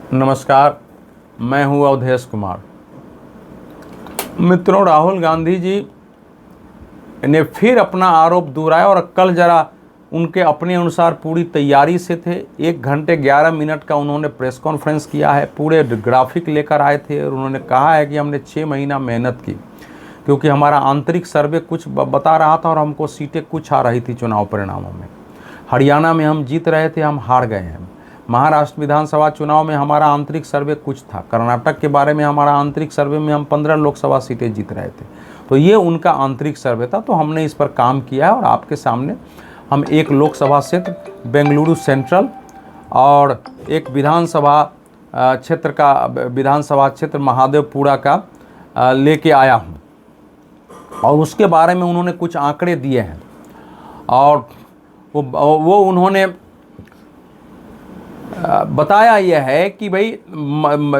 नमस्कार, मैं हूं अवधेश कुमार। मित्रों, राहुल गांधी जी ने फिर अपना आरोप दोहराया और कल जरा उनके अपने अनुसार पूरी तैयारी से थे। 1 घंटे 11 मिनट का उन्होंने प्रेस कॉन्फ्रेंस किया है, पूरे ग्राफिक लेकर आए थे और उन्होंने कहा है कि हमने 6 महीना मेहनत की क्योंकि हमारा आंतरिक सर्वे कुछ बता रहा था और हमको सीटें कुछ आ रही थी चुनाव परिणामों में। हरियाणा में हम जीत रहे थे, हम हार गए हैं। महाराष्ट्र विधानसभा चुनाव में हमारा आंतरिक सर्वे कुछ था। कर्नाटक के बारे में हमारा आंतरिक सर्वे में हम 15 लोकसभा सीटें जीत रहे थे। तो ये उनका आंतरिक सर्वे था। तो हमने इस पर काम किया है और आपके सामने हम एक लोकसभा क्षेत्र बेंगलुरु सेंट्रल और एक विधानसभा क्षेत्र महादेवपुरा का लेके आया हूँ और उसके बारे में उन्होंने कुछ आंकड़े दिए हैं और वो उन्होंने बताया यह है कि भाई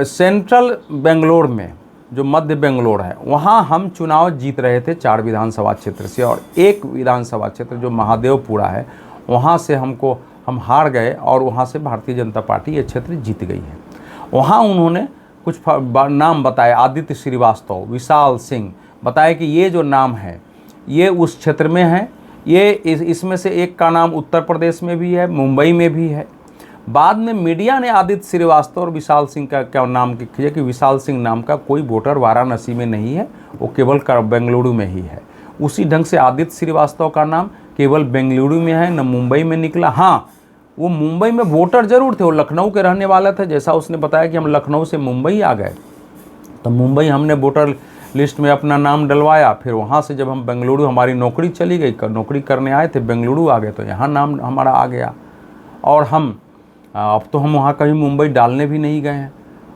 सेंट्रल बेंगलोर में जो मध्य बेंगलोर है वहाँ हम चुनाव जीत रहे थे 4 विधानसभा क्षेत्र से और एक विधानसभा क्षेत्र जो महादेवपुरा है वहाँ से हम हार गए और वहाँ से भारतीय जनता पार्टी ये क्षेत्र जीत गई है। वहाँ उन्होंने कुछ नाम बताए, आदित्य श्रीवास्तव, विशाल सिंह, बताया कि ये जो नाम है ये उस क्षेत्र में है। ये इसमें से एक का नाम उत्तर प्रदेश में भी है, मुंबई में भी है। बाद में मीडिया ने आदित्य श्रीवास्तव और विशाल सिंह का क्या नाम किया कि विशाल सिंह नाम का कोई वोटर वाराणसी में नहीं है, वो केवल बेंगलुरु में ही है। उसी ढंग से आदित्य श्रीवास्तव का नाम केवल बेंगलुरु में है, न मुंबई में निकला। हाँ, वो मुंबई में वोटर जरूर थे, वो लखनऊ के रहने वाले थे। जैसा उसने बताया कि हम लखनऊ से मुंबई आ गए, तो मुंबई हमने वोटर लिस्ट में अपना नाम डलवाया। फिर वहाँ से जब हम बेंगलुरु, हमारी नौकरी चली गई, नौकरी करने आए थे, बेंगलुरु आ गए तो यहाँ नाम हमारा आ गया। और अब तो हम वहाँ कहीं मुंबई डालने भी नहीं गए हैं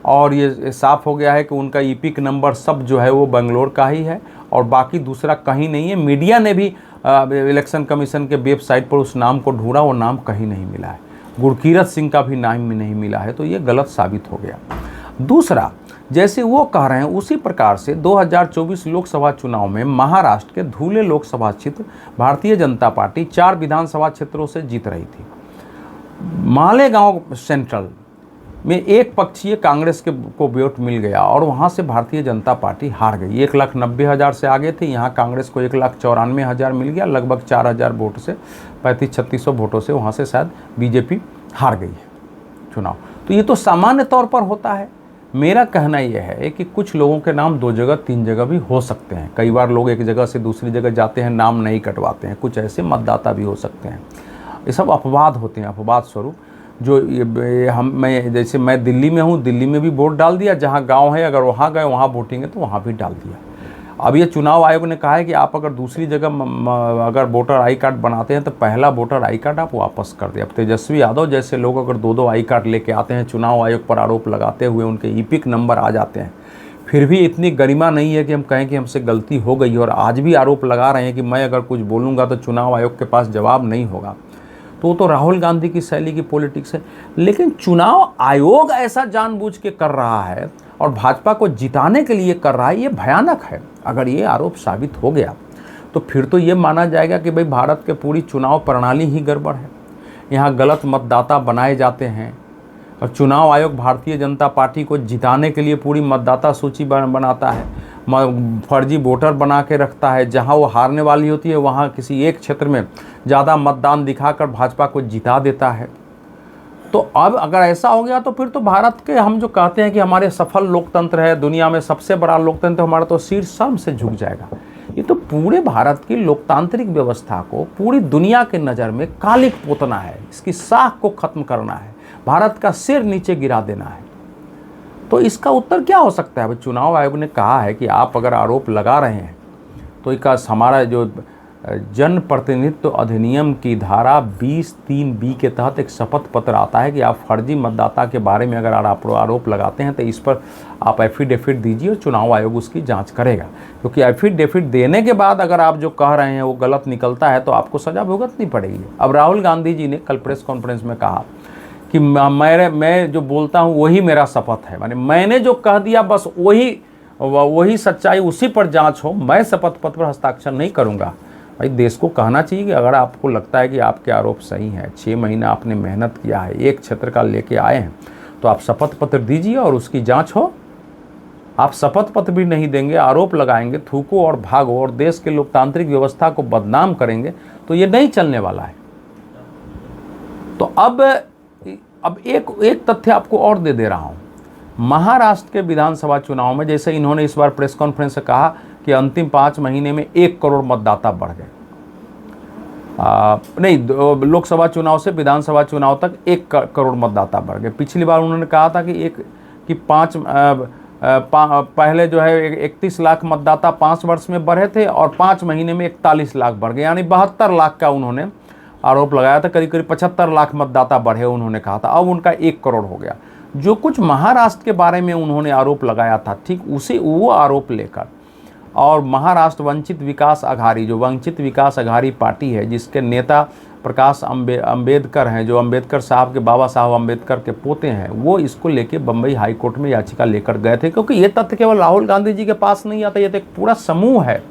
और ये साफ़ हो गया है कि उनका ईपिक नंबर सब जो है वो बेंगलोर का ही है और बाकी दूसरा कहीं नहीं है। मीडिया ने भी इलेक्शन कमीशन के वेबसाइट पर उस नाम को ढूंढा, वो नाम कहीं नहीं मिला है। गुरकीरत सिंह का भी नाम नहीं मिला है, तो ये गलत साबित हो गया। दूसरा, जैसे वो कह रहे हैं उसी प्रकार से 2024 लोकसभा चुनाव में महाराष्ट्र के धुले लोकसभा क्षेत्र भारतीय जनता पार्टी 4 विधानसभा क्षेत्रों से जीत रही थी। मालेगांव सेंट्रल में एक पक्षीय कांग्रेस को वोट मिल गया और वहां से भारतीय जनता पार्टी हार गई। 1,90,000 से आगे थी, यहाँ कांग्रेस को 1,94,000 मिल गया। लगभग 4,000 वोट से 3500-3600 वोटों से वहाँ से शायद बीजेपी हार गई है चुनाव। तो ये तो सामान्य तौर पर होता है। मेरा कहना यह है कि कुछ लोगों के नाम 2 जगह 3 जगह भी हो सकते हैं। कई बार लोग एक जगह से दूसरी जगह जाते हैं, नाम नहीं कटवाते हैं। कुछ ऐसे मतदाता भी हो सकते हैं। ये सब अपवाद होते हैं, अपवाद स्वरूप। जो जैसे मैं दिल्ली में हूँ, दिल्ली में भी वोट डाल दिया, जहाँ गांव है अगर वहाँ गए वहाँ वोटिंग है तो वहाँ भी डाल दिया। अब ये चुनाव आयोग ने कहा है कि आप अगर दूसरी जगह अगर वोटर आई कार्ड बनाते हैं तो पहला वोटर आई कार्ड आप वापस कर दें। अब तेजस्वी यादव जैसे लोग अगर 2-2 आई कार्ड लेके आते हैं, चुनाव आयोग पर आरोप लगाते हुए उनके ईपिक नंबर आ जाते हैं, फिर भी इतनी गरिमा नहीं है कि हम कहें कि हमसे गलती हो गई और आज भी आरोप लगा रहे हैं कि मैं अगर कुछ बोलूँगा तो चुनाव आयोग के पास जवाब नहीं होगा। तो राहुल गांधी की शैली की पॉलिटिक्स है। लेकिन चुनाव आयोग ऐसा जानबूझ के कर रहा है और भाजपा को जिताने के लिए कर रहा है, ये भयानक है। अगर ये आरोप साबित हो गया तो फिर तो ये माना जाएगा कि भाई भारत के पूरी चुनाव प्रणाली ही गड़बड़ है। यहाँ गलत मतदाता बनाए जाते हैं और चुनाव आयोग भारतीय जनता पार्टी को जिताने के लिए पूरी मतदाता सूची बनाता है, फर्जी वोटर बना के रखता है। जहां वो हारने वाली होती है वहां किसी एक क्षेत्र में ज़्यादा मतदान दिखाकर भाजपा को जिता देता है। तो अब अगर ऐसा हो गया तो फिर तो भारत के, हम जो कहते हैं कि हमारे सफल लोकतंत्र है, दुनिया में सबसे बड़ा लोकतंत्र, हमारा तो शीर्ष शर्म से झुक जाएगा। ये तो पूरे भारत की लोकतांत्रिक व्यवस्था को पूरी दुनिया के नज़र में कालिक पोतना है। इसकी साख को ख़त्म करना है, भारत का सिर नीचे गिरा देना है। तो इसका उत्तर क्या हो सकता है? चुनाव आयोग ने कहा है कि आप अगर आरोप लगा रहे हैं तो इसका हमारा जो जन प्रतिनिधित्व अधिनियम की धारा 20(3)(b) के तहत एक शपथ पत्र आता है कि आप फर्जी मतदाता के बारे में अगर आप आरोप लगाते हैं तो इस पर आप एफिडेविट दीजिए और चुनाव आयोग उसकी जांच करेगा। क्योंकि एफिडेविट देने के बाद अगर आप जो कह रहे हैं वो गलत निकलता है तो आपको सज़ा भुगतनी पड़ेगी। अब राहुल गांधी जी ने कल प्रेस कॉन्फ्रेंस में कहा कि मैं जो बोलता हूँ वही मेरा शपथ है, माने मैंने जो कह दिया बस वही सच्चाई, उसी पर जांच हो, मैं शपथ पत्र पर हस्ताक्षर नहीं करूँगा। भाई देश को कहना चाहिए कि अगर आपको लगता है कि आपके आरोप सही हैं, 6 महीना आपने मेहनत किया है, एक क्षेत्र का लेके आए हैं, तो आप शपथ पत्र दीजिए और उसकी जांच हो। आप शपथ पत्र भी नहीं देंगे, आरोप लगाएंगे, थूको और भागो और देश के लोकतांत्रिक व्यवस्था को बदनाम करेंगे, तो ये नहीं चलने वाला है। तो अब एक तथ्य आपको और दे रहा हूं। महाराष्ट्र के विधानसभा चुनाव में जैसे इन्होंने इस बार प्रेस कॉन्फ्रेंस से कहा कि अंतिम 5 महीने में 1 करोड़ मतदाता बढ़ गए, नहीं, लोकसभा चुनाव से विधानसभा चुनाव तक 1 करोड़ मतदाता बढ़ गए। पिछली बार उन्होंने कहा था कि पहले जो है 31 लाख मतदाता 5 वर्ष में बढ़े थे और 5 महीने में 41 लाख बढ़ गए, यानी 72 लाख का उन्होंने आरोप लगाया था। करीब करीब 75 लाख मतदाता बढ़े उन्होंने कहा था, अब उनका 1 करोड़ हो गया। जो कुछ महाराष्ट्र के बारे में उन्होंने आरोप लगाया था, ठीक उसे वो आरोप लेकर और महाराष्ट्र वंचित विकास अघाड़ी, जो वंचित विकास अघाड़ी पार्टी है जिसके नेता प्रकाश अंबेडकर हैं, जो अंबेडकर साहब के बाबा साहब अंबेडकर के पोते हैं, वो इसको लेके बम्बई हाई कोर्ट में याचिका लेकर गए थे। क्योंकि ये तथ्य केवल राहुल गांधी जी के पास नहीं आता, ये तो एक पूरा समूह है,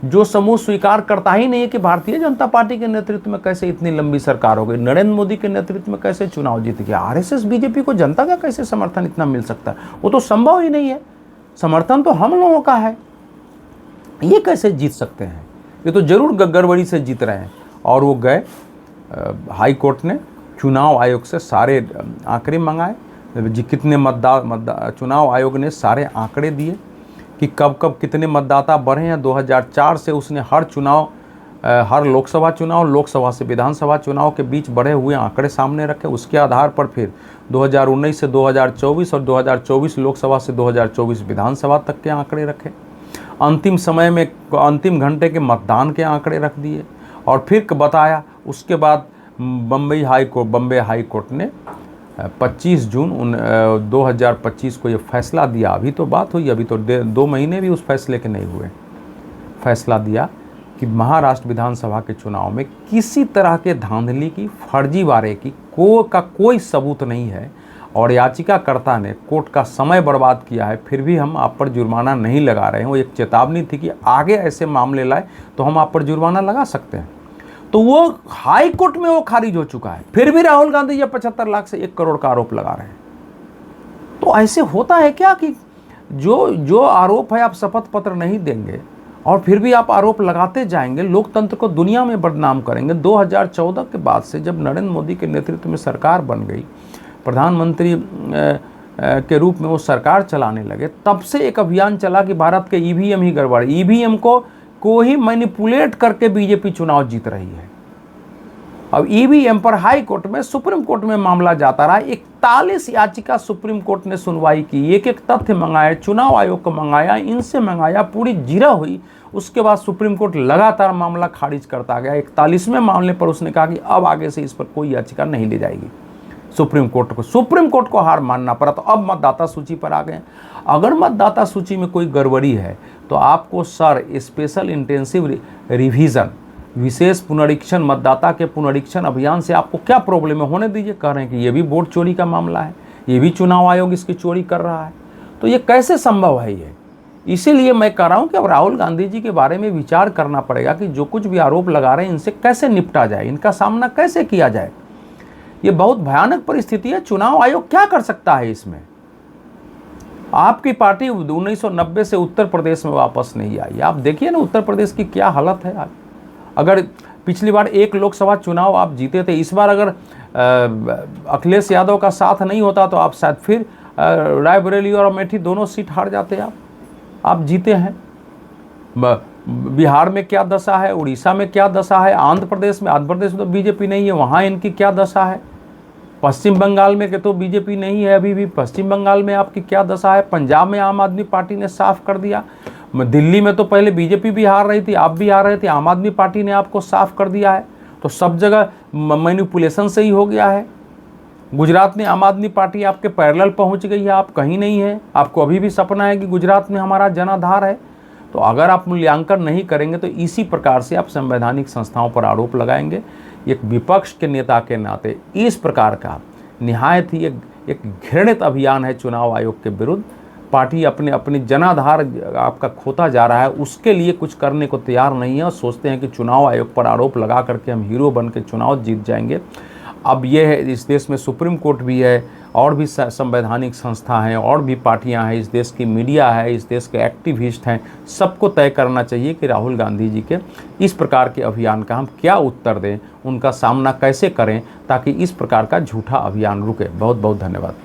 जो समूह स्वीकार करता ही नहीं है कि भारतीय जनता पार्टी के नेतृत्व में कैसे इतनी लंबी सरकार हो गई, नरेंद्र मोदी के नेतृत्व में कैसे चुनाव जीत गया, आरएसएस बीजेपी को जनता का कैसे समर्थन इतना मिल सकता है, वो तो संभव ही नहीं है। समर्थन तो हम लोगों का है, ये कैसे जीत सकते हैं? ये तो जरूर गड़बड़ी से जीत रहे हैं। और वो गए हाई कोर्ट ने चुनाव आयोग से सारे आंकड़े मंगाए, जी कितने चुनाव आयोग ने सारे आंकड़े दिए कि कब कब कितने मतदाता बढ़े हैं। 2004 से उसने हर लोकसभा चुनाव, लोकसभा से विधानसभा चुनाव के बीच बढ़े हुए आंकड़े सामने रखे। उसके आधार पर फिर 2019 से 2024 और 2024 लोकसभा से 2024 विधानसभा तक के आंकड़े रखे। अंतिम समय में अंतिम घंटे के मतदान के आंकड़े रख दिए और फिर बताया। उसके बाद बम्बई हाई कोर्ट ने 25 जून 2025 को ये फैसला दिया। अभी तो बात हुई, अभी तो 2 महीने भी उस फैसले के नहीं हुए। फैसला दिया कि महाराष्ट्र विधानसभा के चुनाव में किसी तरह के धांधली की, फर्जीवाड़े की कोई सबूत नहीं है और याचिकाकर्ता ने कोर्ट का समय बर्बाद किया है, फिर भी हम आप पर जुर्माना नहीं लगा रहे हैं। वो एक चेतावनी थी कि आगे ऐसे मामले लाए तो हम आप पर जुर्माना लगा सकते हैं। तो वो हाई कोर्ट में वो खारिज हो चुका है, फिर भी राहुल गांधी ये 75 लाख से 1 करोड़ का आरोप लगा रहे हैं। तो ऐसे होता है क्या कि जो आरोप है, आप शपथ पत्र नहीं देंगे और फिर भी आप आरोप लगाते जाएंगे, लोकतंत्र को दुनिया में बदनाम करेंगे। 2014 के बाद से जब नरेंद्र मोदी के नेतृत्व में सरकार बन गई, प्रधानमंत्री के रूप में वो सरकार चलाने लगे, तब से एक अभियान चला कि भारत के ईवीएम ही गड़बड़, ईवीएम को ही मैनिपुलेट करके बीजेपी चुनाव जीत रही है। अब ईवीएम पर हाई कोर्ट में, सुप्रीम कोर्ट में मामला जाता रहा। 41 याचिका सुप्रीम कोर्ट ने सुनवाई की, एक एक तथ्य मंगाए, चुनाव आयोग को मंगाया, इनसे मंगाया, पूरी जीरा हुई। उसके बाद सुप्रीम कोर्ट लगातार मामला खारिज करता गया। 41वें मामले पर उसने कहा कि अब आगे से इस पर कोई याचिका नहीं ली जाएगी। सुप्रीम कोर्ट को हार मानना पड़ा। तो अब मतदाता सूची पर आ गए। अगर मतदाता सूची में कोई गड़बड़ी है तो आपको स्पेशल इंटेंसिव रिवीजन, विशेष पुनरीक्षण, मतदाता के पुनरीक्षण अभियान से आपको क्या प्रॉब्लम है, होने दीजिए। कह रहे हैं कि ये भी वोट चोरी का मामला है, ये भी चुनाव आयोग इसकी चोरी कर रहा है, तो ये कैसे संभव है? ये इसीलिए मैं कह रहा हूँ कि अब राहुल गांधी जी के बारे में विचार करना पड़ेगा कि जो कुछ भी आरोप लगा रहे हैं इनसे कैसे निपटा जाए, इनका सामना कैसे किया जाए। ये बहुत भयानक परिस्थिति है। चुनाव आयोग क्या कर सकता है इसमें? आपकी पार्टी 1990 से उत्तर प्रदेश में वापस नहीं आई। आप देखिए ना उत्तर प्रदेश की क्या हालत है। अगर पिछली बार 1 लोकसभा चुनाव आप जीते थे, इस बार अगर अखिलेश यादव का साथ नहीं होता तो आप शायद फिर रायबरेली और अमेठी दोनों सीट हार जाते। आप जीते हैं। बिहार में क्या दशा है, उड़ीसा में क्या दशा है, आंध्र प्रदेश में तो बीजेपी नहीं है, वहाँ इनकी क्या दशा है। पश्चिम बंगाल में के तो बीजेपी नहीं है अभी भी, पश्चिम बंगाल में आपकी क्या दशा है। पंजाब में आम आदमी पार्टी ने साफ कर दिया। दिल्ली में तो पहले बीजेपी भी हार रही थी, आप भी हार रहे थे, आम आदमी पार्टी ने आपको साफ कर दिया है। तो सब जगह मैनिपुलेशन से ही हो गया है। गुजरात में आम आदमी पार्टी आपके पैरेलल पहुंच गई है, आप कहीं नहीं है। आपको अभी भी सपना है कि गुजरात में हमारा जनाधार है। तो अगर आप मूल्यांकन नहीं करेंगे तो इसी प्रकार से आप संवैधानिक संस्थाओं पर आरोप लगाएंगे। एक विपक्ष के नेता के नाते इस प्रकार का निहायत ही एक घृणित अभियान है चुनाव आयोग के विरुद्ध। पार्टी अपने जनाधार आपका खोता जा रहा है, उसके लिए कुछ करने को तैयार नहीं है और सोचते हैं कि चुनाव आयोग पर आरोप लगा करके हम हीरो बन के चुनाव जीत जाएंगे। अब ये है, इस देश में सुप्रीम कोर्ट भी है और भी संवैधानिक संस्था हैं, और भी पार्टियां हैं, इस देश की मीडिया है, इस देश के एक्टिविस्ट हैं, सबको तय करना चाहिए कि राहुल गांधी जी के इस प्रकार के अभियान का हम क्या उत्तर दें, उनका सामना कैसे करें ताकि इस प्रकार का झूठा अभियान रुके। बहुत बहुत धन्यवाद।